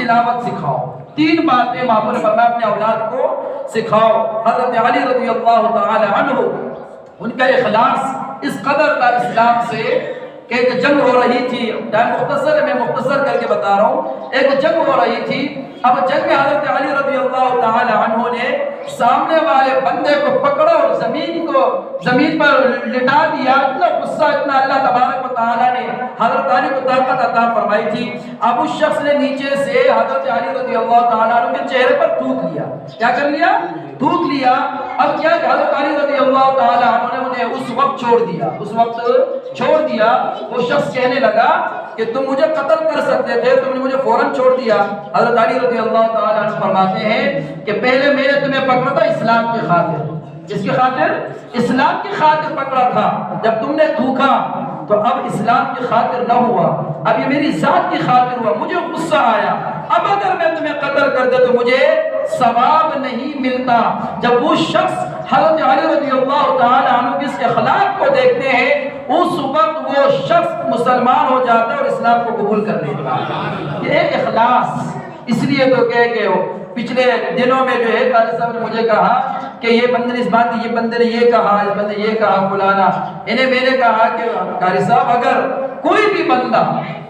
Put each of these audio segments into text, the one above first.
تلاوت سکھاؤ، 3 باتیں آپ نے فرمایا اپنے اولاد کو سکھاؤ۔ حضرت علی رضی اللہ تعالی عنہ، ان کا اخلاص اس قدر تھا اسلام سے کہ ایک جنگ ہو رہی تھی، مختصر ہے، میں مختصر کر کے بتا رہا ہوں، ایک جنگ ہو رہی تھی۔ اب جنگ میں حضرت علی رضی اللہ تعالی عنہ نے سامنے والے بندے کو پکڑا اور زمین پر لٹا دیا۔ اتنا غصہ، اتنا اللہ تبارک و تعالی نے حضرت علی کو طاقت عطا فرمائی تھی۔ اب اس شخص نے نیچے سے حضرت علی رضی اللہ تعالی عنہ کے چہرے پر تھوک لیا۔ کیا کر لیا؟ تھوک لیا۔ اب کیا کہ حضرت علی رضی اللہ تعالی عنہ نے انہیں اس وقت چھوڑ دیا۔ وہ شخص کہنے لگا کہ تم مجھے قتل کر سکتے تھے، تم نے مجھے فوراً چھوڑ دیا۔ حضرت علی رضی اللہ تعالی عنہ فرماتے ہیں کہ پہلے میں نے تمہیں پکڑا تھا اسلام کی خاطر، جس کی خاطر؟ اسلام کی خاطر پکڑا تھا۔ جب تم نے تھوکا تو اب اسلام کی خاطر نہ ہوا، اب یہ میری ذات کی خاطر ہوا، مجھے غصہ آیا۔ اب اگر میں تمہیں قتل کر دے تو مجھے ثواب نہیں ملتا۔ جب وہ شخص حضرت علی رضی اللہ تعالی عنہ کے اس اخلاق کو دیکھتے ہیں، اس وقت وہ شخص مسلمان ہو جاتا ہے اور اسلام کو قبول کر لیتا ہے۔ یہ اخلاص، اس لیے تو کہ پچھلے دنوں میں جو ہے قاری صاحب نے مجھے کہا کہ یہ بندے نے اس بات، یہ بندے نے یہ کہا، اس بندے نے یہ کہا فلانا، انہیں میں نے کہا کہ قاری صاحب اگر کوئی بھی بندہ،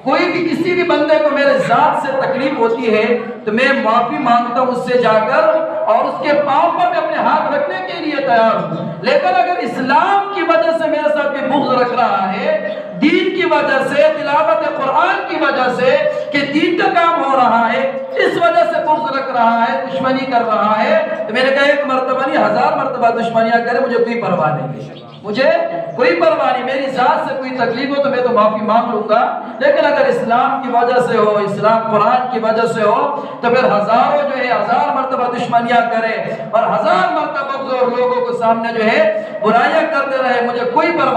کوئی بھی کسی بھی بندے کو میرے ذات سے تکلیف ہوتی ہے تو میں معافی مانگتا ہوں اس سے جا کر، اور اس کے پاؤں پر میں اپنے ہاتھ رکھنے کے لیے تیار ہوں۔ لیکن اگر اسلام کی وجہ سے میرے ساتھ کوئی بغض رکھ رہا ہے، دین کی وجہ سے، تلاوت قرآن کی وجہ سے کہ دین کا کام ہو رہا ہے، اس وجہ سے بغض رکھ رہا ہے، دشمنی کر رہا ہے، تو میں نے کہا 1 مرتبہ نہیں 1000 مرتبہ دشمنیاں کرے، مجھے کوئی پرواہ نہیں، مجھے کوئی پرواہ نہیں، میری ذات سے کوئی تکلیف ہو تو میں تو معافی مانگ لوں گا۔ لیکن اگر اسلام کی وجہ سے ہو، اسلام قرآن کی وجہ سے ہو، تو پھر ہزاروں جو ہے 1000 مرتبہ دشمنیاں کرے اور 1000 مرتبہ لوگوں کو سامنے جو ہے برائیاں کرتے رہے، مجھے کوئی پرواہ